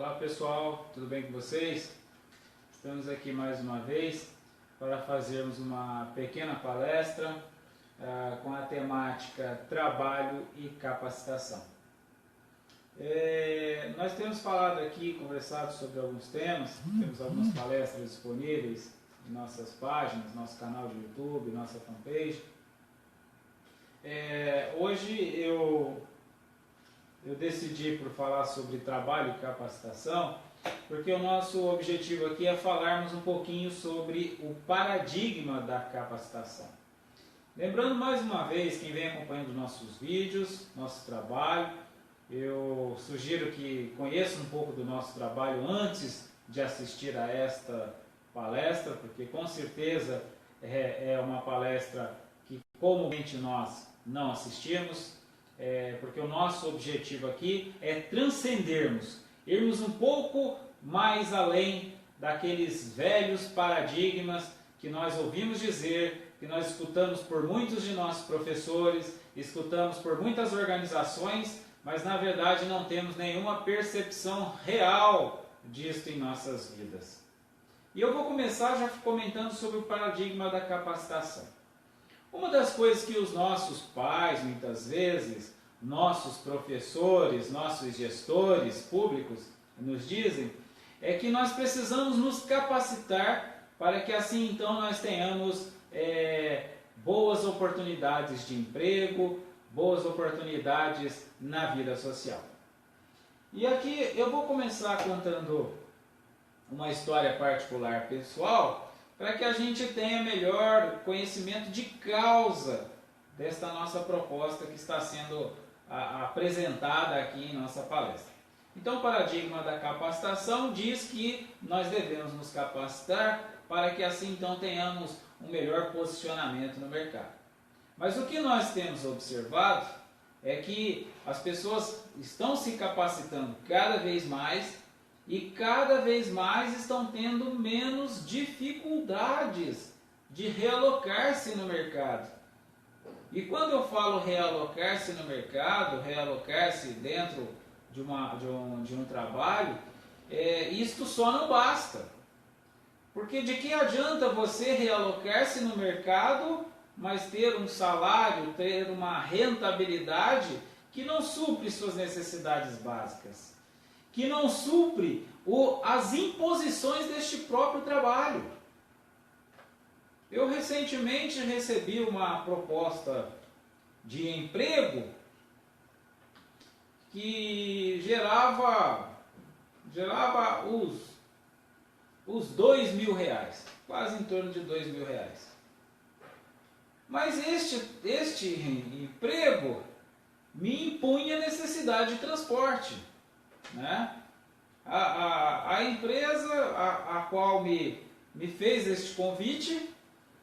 Olá pessoal, tudo bem com vocês? Estamos aqui mais uma vez para fazermos uma pequena palestra com a temática Trabalho e Capacitação. Nós temos falado aqui, conversado sobre alguns temas, temos algumas palestras disponíveis em nossas páginas, nosso canal de YouTube, nossa fanpage. Hoje eu decidi por falar sobre trabalho e capacitação, porque o nosso objetivo aqui é falarmos um pouquinho sobre o paradigma da capacitação. Lembrando mais uma vez, quem vem acompanhando nossos vídeos, nosso trabalho, eu sugiro que conheça um pouco do nosso trabalho antes de assistir a esta palestra, porque com certeza é uma palestra que comumente nós não assistimos. Porque o nosso objetivo aqui é transcendermos, irmos um pouco mais além daqueles velhos paradigmas que nós ouvimos dizer, que nós escutamos por muitos de nossos professores, escutamos por muitas organizações, mas na verdade não temos nenhuma percepção real disto em nossas vidas. E eu vou começar já comentando sobre o paradigma da capacitação. Uma das coisas que os nossos pais, muitas vezes, nossos professores, nossos gestores públicos nos dizem, é que nós precisamos nos capacitar para que assim então nós tenhamos boas oportunidades de emprego, boas oportunidades na vida social. E aqui eu vou começar contando uma história particular pessoal, para que a gente tenha melhor conhecimento de causa desta nossa proposta que está sendo apresentada aqui em nossa palestra. Então, o paradigma da capacitação diz que nós devemos nos capacitar para que assim então tenhamos um melhor posicionamento no mercado. Mas o que nós temos observado é que as pessoas estão se capacitando cada vez mais e cada vez mais estão tendo menos dificuldades de realocar-se no mercado. E quando eu falo realocar-se no mercado, realocar-se dentro de um trabalho, isto só não basta. Porque de que adianta você realocar-se no mercado, mas ter um salário, ter uma rentabilidade que não supre suas necessidades básicas, que não supre as imposições deste próprio trabalho. Eu recentemente recebi uma proposta de emprego que gerava os R$2.000, quase em torno de R$2.000. Mas este emprego me impunha a necessidade de transporte, né? A empresa a qual me fez este convite,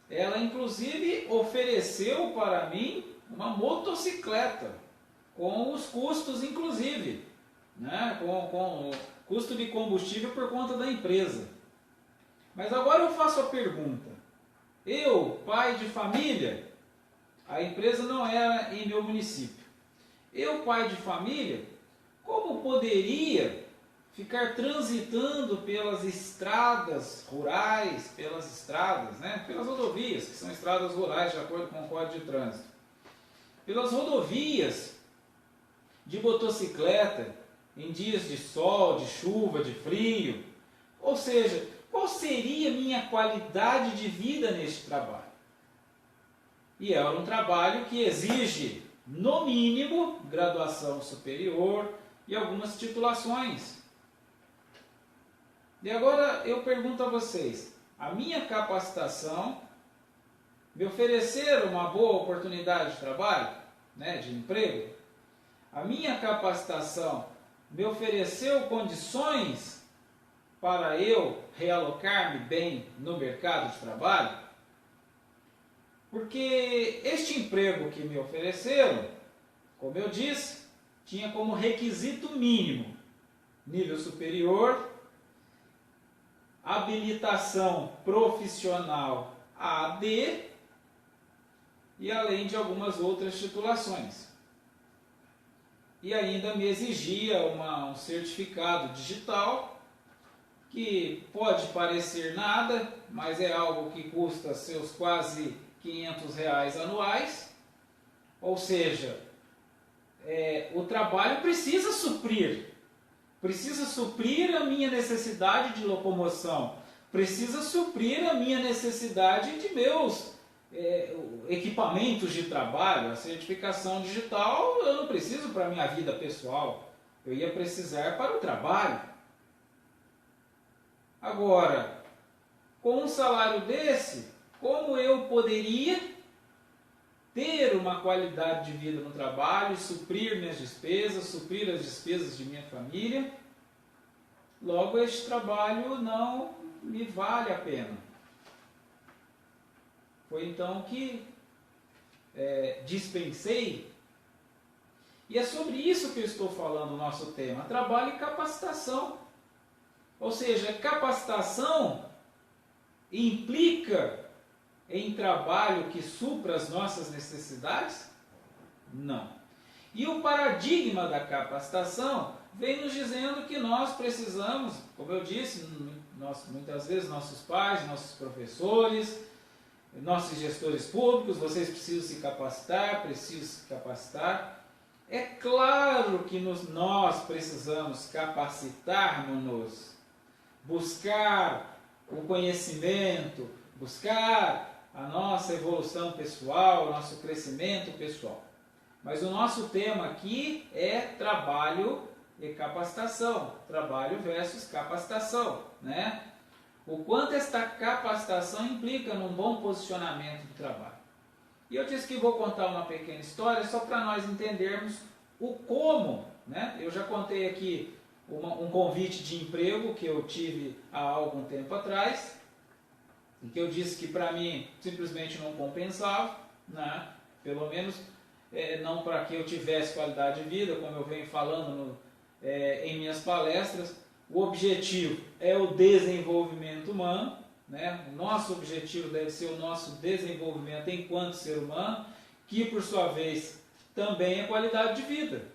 ela inclusive ofereceu para mim uma motocicleta, com os custos inclusive, né? com o custo de combustível por conta da empresa. Mas agora eu faço a pergunta, eu, pai de família, a empresa não era em meu município, eu, pai de família, como poderia ficar transitando pelas estradas rurais, pelas estradas, pelas rodovias, que são estradas rurais de acordo com o Código de Trânsito, pelas rodovias de motocicleta em dias de sol, de chuva, de frio? Ou seja, qual seria a minha qualidade de vida neste trabalho? E é um trabalho que exige, no mínimo, graduação superior e algumas titulações. E agora eu pergunto a vocês, a minha capacitação me oferecer uma boa oportunidade de trabalho, de emprego? A minha capacitação me ofereceu condições para eu realocar-me bem no mercado de trabalho? Porque este emprego que me ofereceram, como eu disse, tinha como requisito mínimo nível superior, habilitação profissional AD e além de algumas outras titulações. e ainda me exigia um certificado digital, que pode parecer nada, mas é algo que custa seus quase R$ 500 anuais. Ou seja, o trabalho precisa suprir a minha necessidade de locomoção, precisa suprir a minha necessidade de meus equipamentos de trabalho. A certificação digital eu não preciso para a minha vida pessoal, eu ia precisar para o trabalho. Agora, com um salário desse, como eu poderia ter uma qualidade de vida no trabalho, suprir minhas despesas, suprir as despesas de minha família? Logo, este trabalho não me vale a pena. Foi então que dispensei. E é sobre isso que eu estou falando no nosso tema, trabalho e capacitação. Ou seja, capacitação implica em trabalho que supra as nossas necessidades? Não. E o paradigma da capacitação vem nos dizendo que nós precisamos, como eu disse, muitas vezes nossos pais, nossos professores, nossos gestores públicos, vocês precisam se capacitar, É claro que nós precisamos capacitar-nos, buscar o conhecimento, buscar a nossa evolução pessoal, o nosso crescimento pessoal. Mas o nosso tema aqui é trabalho e capacitação, trabalho versus capacitação, né? O quanto esta capacitação implica num bom posicionamento do trabalho. E eu disse que vou contar uma pequena história só para nós entendermos o como, né? Eu já contei aqui um convite de emprego que eu tive há algum tempo atrás, em que eu disse que para mim simplesmente não compensava, né? Pelo menos não para que eu tivesse qualidade de vida, como eu venho falando em minhas palestras. O objetivo é o desenvolvimento humano, né? O nosso objetivo deve ser o nosso desenvolvimento enquanto ser humano, que por sua vez também é qualidade de vida.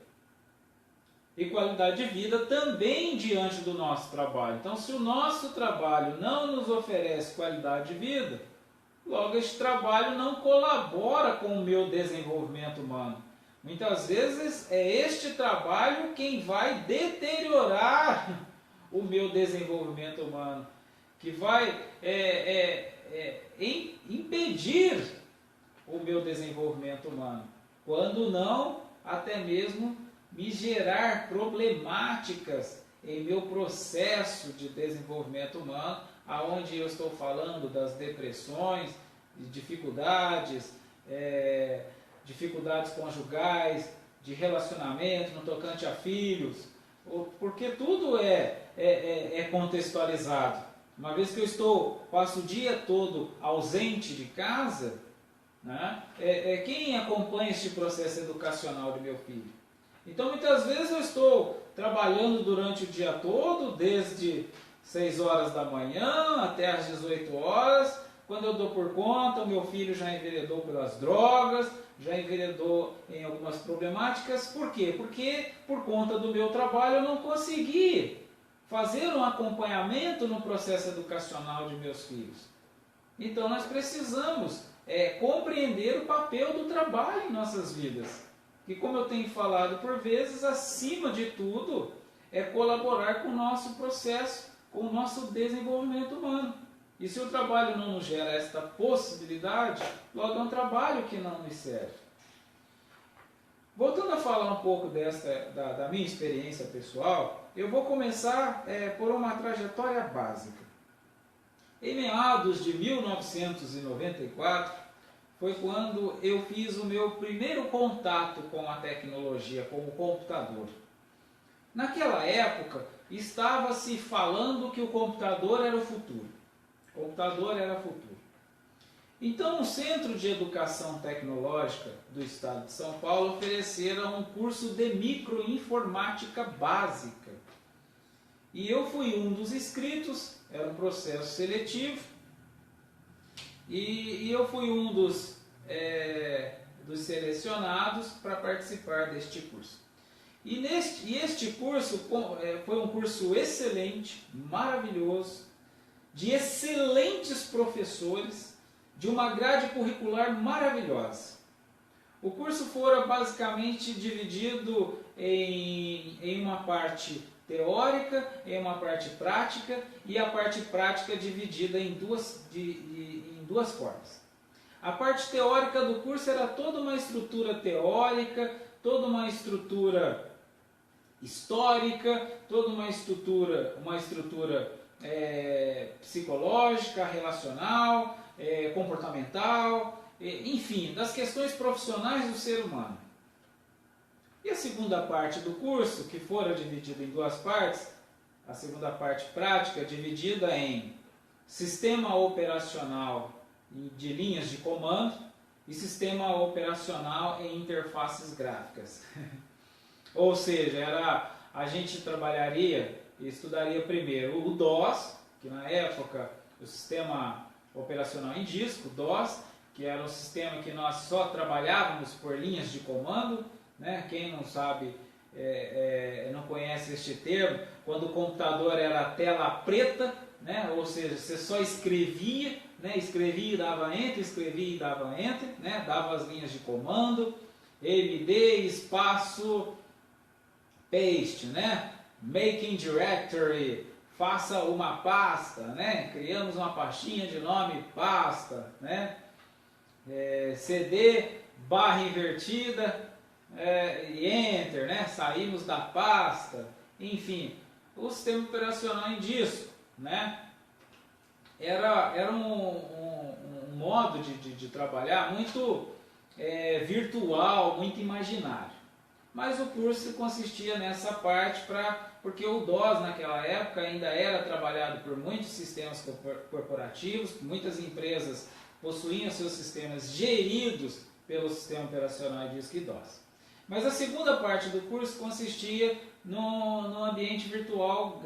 E qualidade de vida também diante do nosso trabalho. Então, se o nosso trabalho não nos oferece qualidade de vida, logo este trabalho não colabora com o meu desenvolvimento humano. Muitas vezes é este trabalho quem vai deteriorar o meu desenvolvimento humano, que vai impedir o meu desenvolvimento humano, quando não até mesmo me gerar problemáticas em meu processo de desenvolvimento humano, aonde eu estou falando das depressões, de dificuldades conjugais, de relacionamento no tocante a filhos, porque tudo é contextualizado. Uma vez que eu passo o dia todo ausente de casa, né, quem acompanha este processo educacional do meu filho? Então, muitas vezes eu estou trabalhando durante o dia todo, desde 6 horas da manhã até as 18 horas, quando eu dou por conta, o meu filho já enveredou pelas drogas, já enveredou em algumas problemáticas. Por quê? Porque por conta do meu trabalho eu não consegui fazer um acompanhamento no processo educacional de meus filhos. Então nós precisamos compreender o papel do trabalho em nossas vidas. Que, como eu tenho falado por vezes, acima de tudo, é colaborar com o nosso processo, com o nosso desenvolvimento humano. E se o trabalho não nos gera esta possibilidade, logo é um trabalho que não nos serve. Voltando a falar um pouco da minha experiência pessoal, eu vou começar por uma trajetória básica. Em meados de 1994, foi quando eu fiz o meu primeiro contato com a tecnologia, com o computador. Naquela época, estava se falando que o computador era o futuro. O computador era o futuro. Então, o Centro de Educação Tecnológica do Estado de São Paulo ofereceram um curso de microinformática básica. E eu fui um dos inscritos, era um processo seletivo, e eu fui um dos selecionados para participar deste curso. E este curso foi um curso excelente, maravilhoso, de excelentes professores, de uma grade curricular maravilhosa. O curso fora basicamente dividido em uma parte teórica, em uma parte prática, e a parte prática dividida em duas formas. A parte teórica do curso era toda uma estrutura teórica, toda uma estrutura histórica, toda uma estrutura psicológica, relacional, comportamental, enfim, das questões profissionais do ser humano. E a segunda parte do curso, que fora dividida em duas partes, a segunda parte prática, dividida em sistema operacional de linhas de comando e sistema operacional em interfaces gráficas. Ou seja, a gente trabalharia e estudaria primeiro o DOS, que na época o sistema operacional em disco, DOS, que era um sistema que nós só trabalhávamos por linhas de comando, né? Quem não sabe, não conhece este termo, quando o computador era tela preta, né? Ou seja, você só escrevia, né? Escrevia e dava enter, escrevia e dava enter, né? Dava as linhas de comando, MD, espaço, paste, né? Making directory, faça uma pasta, né? Criamos uma pastinha de nome pasta, né? CD, barra invertida, e enter, né? Saímos da pasta, enfim, o sistema operacional em disco, né? Era um modo de trabalhar muito virtual, muito imaginário. Mas o curso consistia nessa parte, porque o DOS naquela época ainda era trabalhado por muitos sistemas corporativos, muitas empresas possuíam seus sistemas geridos pelo sistema operacional de disco e DOS. Mas a segunda parte do curso consistia no ambiente virtual,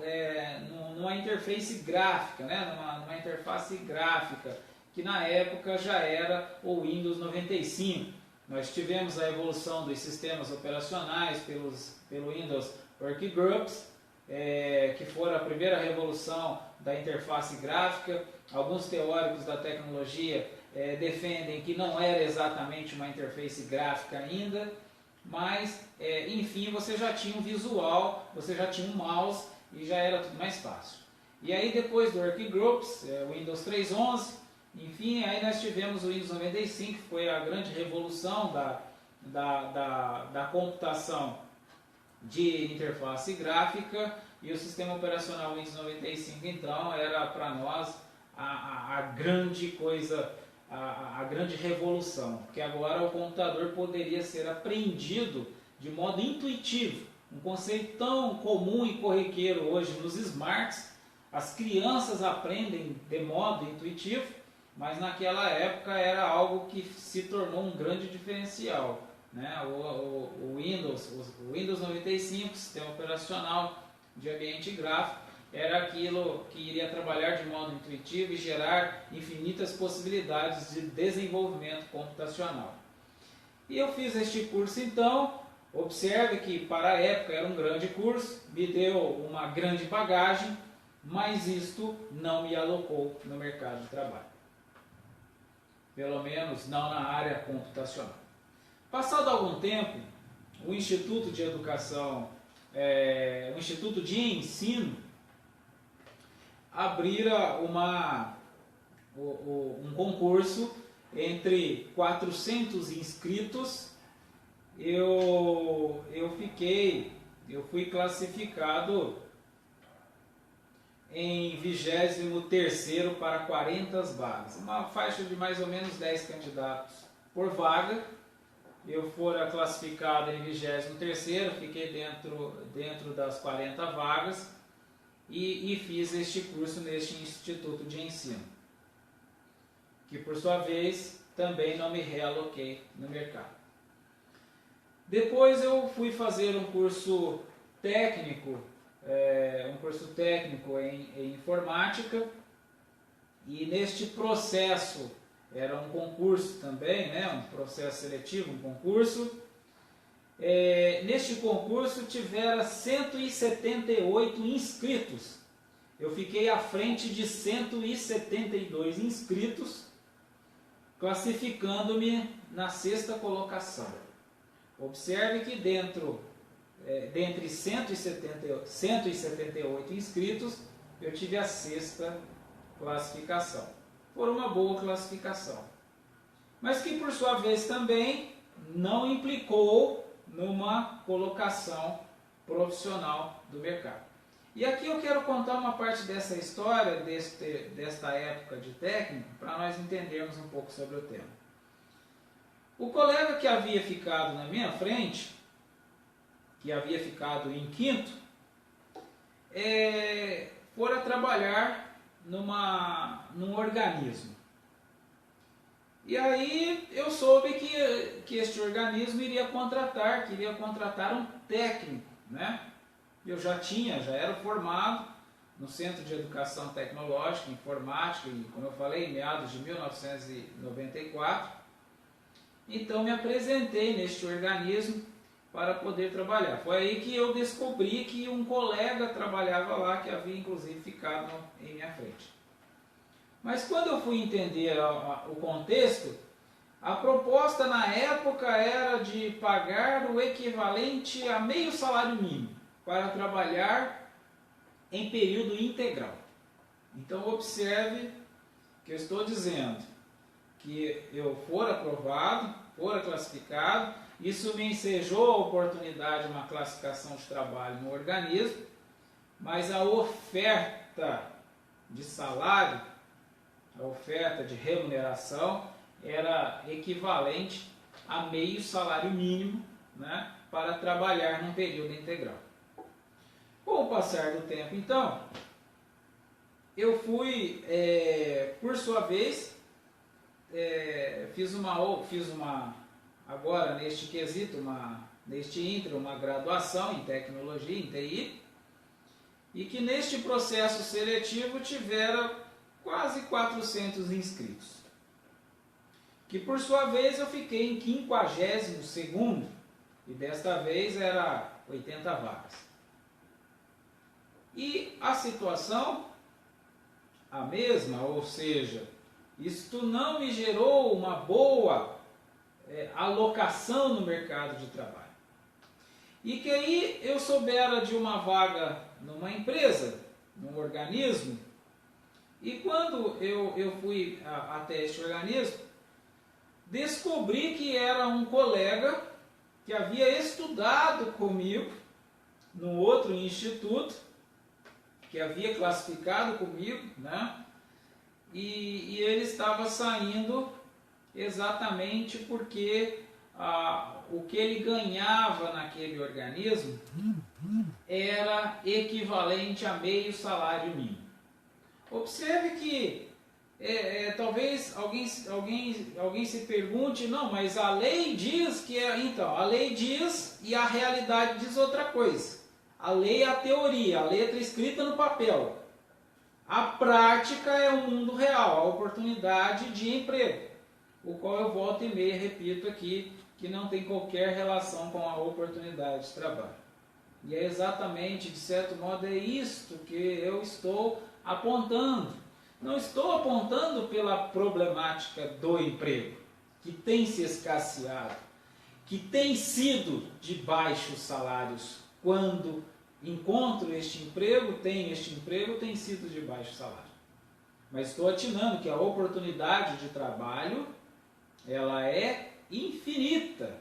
numa interface gráfica, né? numa interface gráfica, que na época já era o Windows 95. Nós tivemos a evolução dos sistemas operacionais pelo Windows Workgroups, que foi a primeira revolução da interface gráfica. Alguns teóricos da tecnologia defendem que não era exatamente uma interface gráfica ainda, mas, enfim, você já tinha um visual, você já tinha um mouse e já era tudo mais fácil. E aí depois do Workgroups, o Windows 3.11, enfim, aí nós tivemos o Windows 95, que foi a grande revolução da computação de interface gráfica, e o sistema operacional Windows 95, então, era para nós a grande coisa, a grande revolução, porque agora o computador poderia ser aprendido de modo intuitivo, um conceito tão comum e corriqueiro hoje nos smarts. As crianças aprendem de modo intuitivo, mas naquela época era algo que se tornou um grande diferencial, né? O Windows 95, sistema operacional de ambiente gráfico, era aquilo que iria trabalhar de modo intuitivo e gerar infinitas possibilidades de desenvolvimento computacional. E eu fiz este curso então. Observe que para a época era um grande curso, me deu uma grande bagagem, mas isto não me alocou no mercado de trabalho. Pelo menos não na área computacional. Passado algum tempo, o Instituto de Educação, o Instituto de Ensino, abrira um concurso entre 400 inscritos. Eu fui classificado em 23º para 40 vagas, uma faixa de mais ou menos 10 candidatos por vaga. Eu fora classificado em 23º, fiquei dentro das 40 vagas e fiz este curso neste Instituto de Ensino, que por sua vez também não me realoquei no mercado. Depois eu fui fazer um curso técnico, em informática, e neste processo, era um concurso também, né, um processo seletivo, um concurso, neste concurso tiveram 178 inscritos. Eu fiquei à frente de 172 inscritos, classificando-me na 6ª colocação. Observe que dentre 178 inscritos, eu tive a 6ª classificação. Foi uma boa classificação. Mas que, por sua vez, também não implicou numa colocação profissional do mercado. E aqui eu quero contar uma parte dessa história, desta época de técnico, para nós entendermos um pouco sobre o tema. O colega que havia ficado na minha frente, que havia ficado em 5º, fora trabalhar num organismo. E aí eu soube que este organismo queria contratar um técnico, né? Eu já era formado no Centro de Educação Tecnológica, Informática, e como eu falei, em meados de 1994. Então me apresentei neste organismo para poder trabalhar. Foi aí que eu descobri que um colega trabalhava lá, que havia inclusive ficado em minha frente. Mas quando eu fui entender o contexto, a proposta na época era de pagar o equivalente a meio salário mínimo para trabalhar em período integral. Então observe que eu estou dizendo que eu for aprovado, for classificado, isso me ensejou a oportunidade de uma classificação de trabalho no organismo, mas a oferta de salário, a oferta de remuneração era equivalente a meio salário mínimo, né, para trabalhar num período integral. Com o passar do tempo, então, eu fui, por sua vez, agora neste quesito, uma graduação em tecnologia, em TI, e que neste processo seletivo tiveram quase 400 inscritos. Que por sua vez eu fiquei em 52º, e desta vez era 80 vagas. E a situação, a mesma, ou seja, isto não me gerou uma boa alocação no mercado de trabalho. E que aí eu soubera de uma vaga numa empresa, num organismo, e quando eu fui até este organismo, descobri que era um colega que havia estudado comigo num outro instituto, que havia classificado comigo, né? E ele estava saindo exatamente porque o que ele ganhava naquele organismo era equivalente a meio salário mínimo. Observe que talvez alguém se pergunte, não, mas a lei diz que então, a lei diz e a realidade diz outra coisa. A lei é a teoria, a letra escrita no papel. A prática é o mundo real, a oportunidade de emprego, o qual eu volto e meia repito aqui, que não tem qualquer relação com a oportunidade de trabalho. E é exatamente, de certo modo, é isto que eu estou apontando. Não estou apontando pela problemática do emprego, que tem se escasseado, que tem sido de baixos salários. Quando encontro este emprego, tem sido de baixo salário. Mas estou atinando que a oportunidade de trabalho, ela é infinita.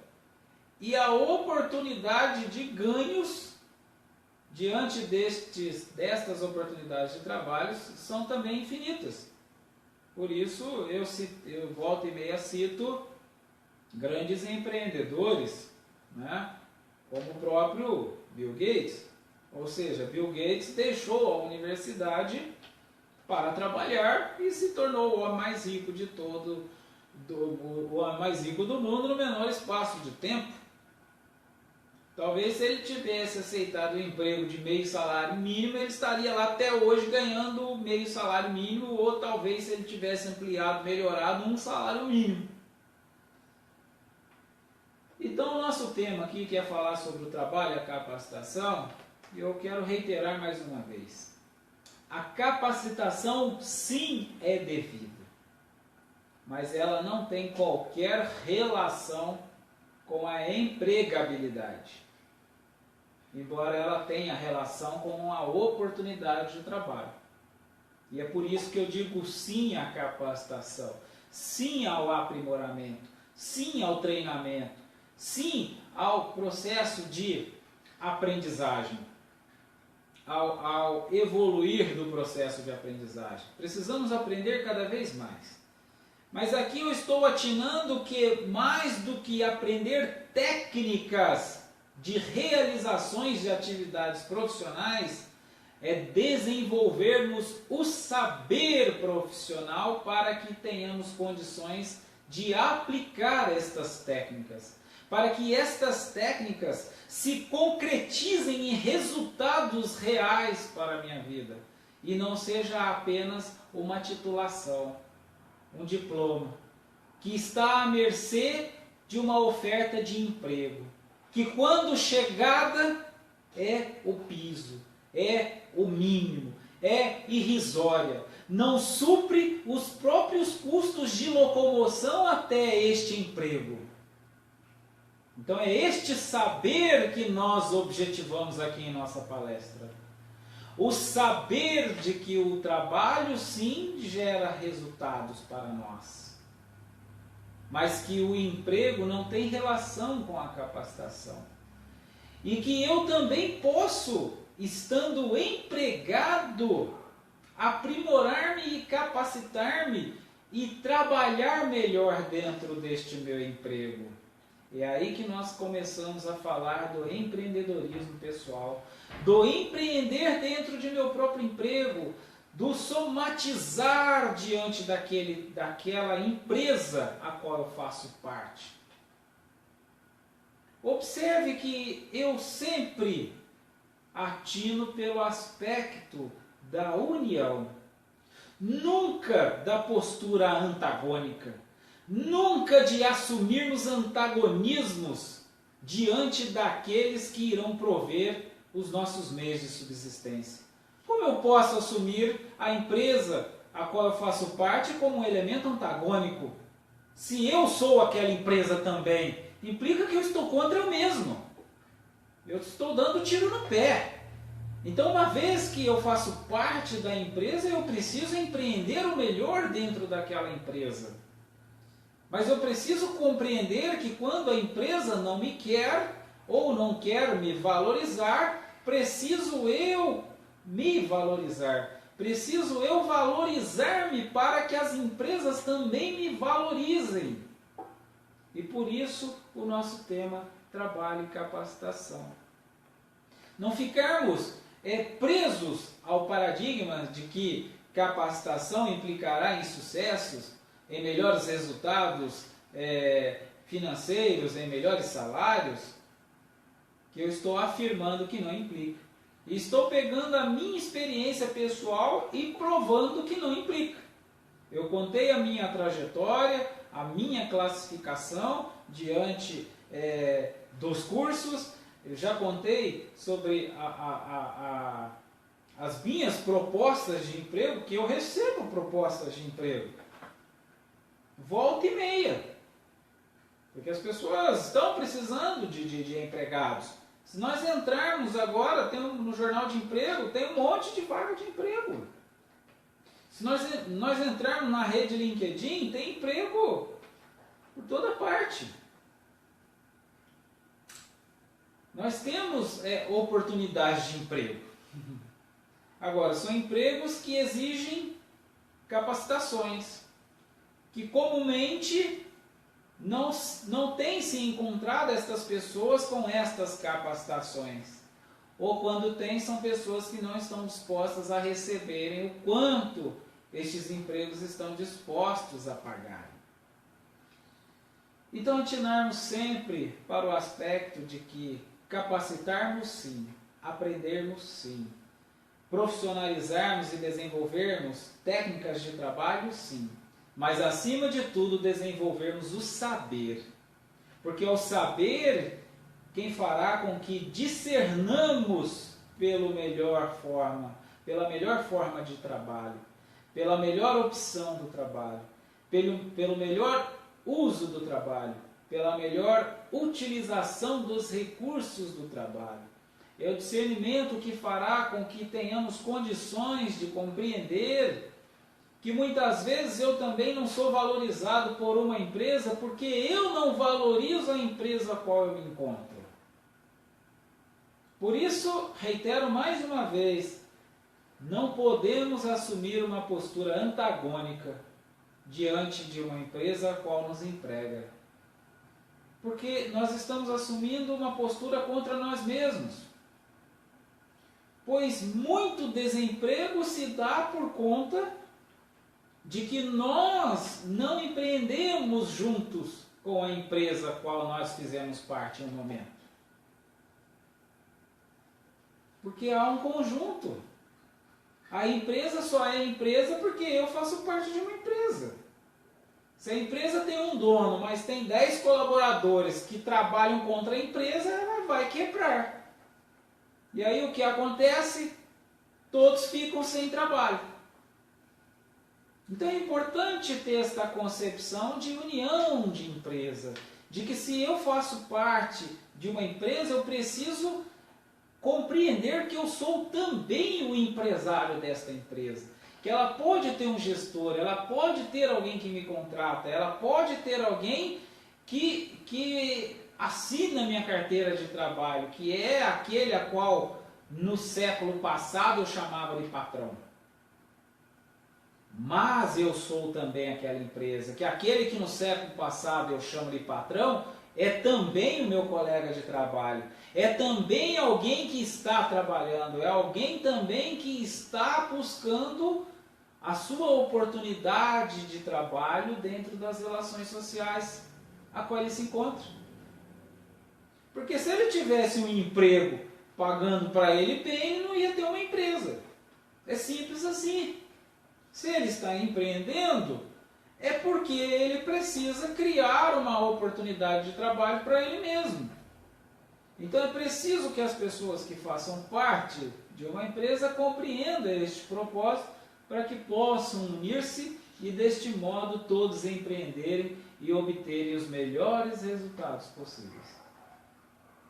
E a oportunidade de ganhos diante destas oportunidades de trabalho são também infinitas. Por isso, eu volto e meia cito grandes empreendedores, né? Como o próprio Bill Gates. Ou seja, Bill Gates deixou a universidade para trabalhar e se tornou o homem mais rico de todo, o homem mais rico do mundo no menor espaço de tempo. Talvez se ele tivesse aceitado o emprego de meio salário mínimo, ele estaria lá até hoje ganhando meio salário mínimo, ou talvez se ele tivesse ampliado, melhorado um salário mínimo. Então, o nosso tema aqui, que é falar sobre o trabalho e a capacitação, eu quero reiterar mais uma vez. A capacitação, sim, é devida, mas ela não tem qualquer relação com a empregabilidade, embora ela tenha relação com a oportunidade de trabalho. E é por isso que eu digo sim à capacitação, sim ao aprimoramento, sim ao treinamento, sim ao processo de aprendizagem, ao evoluir do processo de aprendizagem. Precisamos aprender cada vez mais. Mas aqui eu estou atinando que mais do que aprender técnicas de realizações de atividades profissionais, é desenvolvermos o saber profissional para que tenhamos condições de aplicar estas técnicas, para que estas técnicas se concretizem em resultados reais para a minha vida e não seja apenas uma titulação, um diploma, que está à mercê de uma oferta de emprego, que quando chegada é o piso, é o mínimo, é irrisória, não supre os próprios custos de locomoção até este emprego. Então é este saber que nós objetivamos aqui em nossa palestra. O saber de que o trabalho sim gera resultados para nós, mas que o emprego não tem relação com a capacitação. E que eu também posso, estando empregado, aprimorar-me e capacitar-me e trabalhar melhor dentro deste meu emprego. É aí que nós começamos a falar do empreendedorismo pessoal, do empreender dentro de meu próprio emprego, do somatizar diante daquela empresa a qual eu faço parte. Observe que eu sempre atino pelo aspecto da união, nunca da postura antagônica. Nunca de assumirmos antagonismos diante daqueles que irão prover os nossos meios de subsistência. Como eu posso assumir a empresa a qual eu faço parte como um elemento antagônico? Se eu sou aquela empresa também, implica que eu estou contra eu mesmo. Eu estou dando tiro no pé. Então, uma vez que eu faço parte da empresa, eu preciso empreender o melhor dentro daquela empresa. Mas eu preciso compreender que quando a empresa não me quer ou não quer me valorizar, preciso eu me valorizar. Preciso eu valorizar-me para que as empresas também me valorizem. E por isso o nosso tema trabalho e capacitação. Não ficarmos presos ao paradigma de que capacitação implicará em sucessos, em melhores resultados financeiros, em melhores salários, que eu estou afirmando que não implica. E estou pegando a minha experiência pessoal e provando que não implica. Eu contei a minha trajetória, a minha classificação diante dos cursos, eu já contei sobre as minhas propostas de emprego, que eu recebo propostas de emprego. Volta e meia. Porque as pessoas estão precisando de empregados. Se nós entrarmos agora, no jornal de emprego, tem um monte de vaga de emprego. Se nós entrarmos na rede LinkedIn, tem emprego por toda parte. Nós temos oportunidades de emprego. Agora, são empregos que exigem capacitações, que comumente não tem se encontrado estas pessoas com estas capacitações. Ou quando tem, são pessoas que não estão dispostas a receberem o quanto estes empregos estão dispostos a pagar. Então, atinarmos sempre para o aspecto de que capacitarmos sim, aprendermos sim, profissionalizarmos e desenvolvermos técnicas de trabalho sim, mas acima de tudo desenvolvermos o saber. Porque o saber quem fará com que discernamos pela melhor forma de trabalho, pela melhor opção do trabalho, pelo melhor uso do trabalho, pela melhor utilização dos recursos do trabalho. É o discernimento que fará com que tenhamos condições de compreender que muitas vezes eu também não sou valorizado por uma empresa porque eu não valorizo a empresa a qual eu me encontro. Por isso, reitero mais uma vez, não podemos assumir uma postura antagônica diante de uma empresa a qual nos emprega. Porque nós estamos assumindo uma postura contra nós mesmos. Pois muito desemprego se dá por conta de que nós não empreendemos juntos com a empresa a qual nós fizemos parte em um momento. Porque há um conjunto. A empresa só é empresa porque eu faço parte de uma empresa. Se a empresa tem um dono, mas tem 10 colaboradores que trabalham contra a empresa, ela vai quebrar. E aí o que acontece? Todos ficam sem trabalho. Então é importante ter esta concepção de união de empresa. De que se eu faço parte de uma empresa, eu preciso compreender que eu sou também o empresário desta empresa. Que ela pode ter um gestor, ela pode ter alguém que me contrata, ela pode ter alguém que assina minha carteira de trabalho, que é aquele a qual no século passado eu chamava de patrão. Mas eu sou também aquela empresa, que aquele que no século passado eu chamo de patrão, é também o meu colega de trabalho, é também alguém que está trabalhando, é alguém também que está buscando a sua oportunidade de trabalho dentro das relações sociais a qual ele se encontra. Porque se ele tivesse um emprego pagando para ele bem, ele não ia ter uma empresa. É simples assim. Se ele está empreendendo, é porque ele precisa criar uma oportunidade de trabalho para ele mesmo. Então é preciso que as pessoas que façam parte de uma empresa compreendam este propósito para que possam unir-se e deste modo todos empreenderem e obterem os melhores resultados possíveis.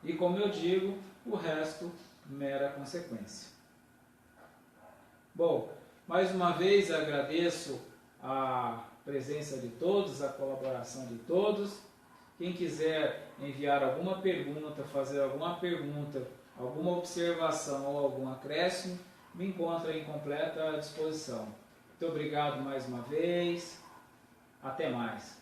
E como eu digo, o resto mera consequência. Bom, mais uma vez agradeço a presença de todos, a colaboração de todos. Quem quiser enviar alguma pergunta, fazer alguma pergunta, alguma observação ou algum acréscimo, me encontra em completa disposição. Muito obrigado mais uma vez. Até mais.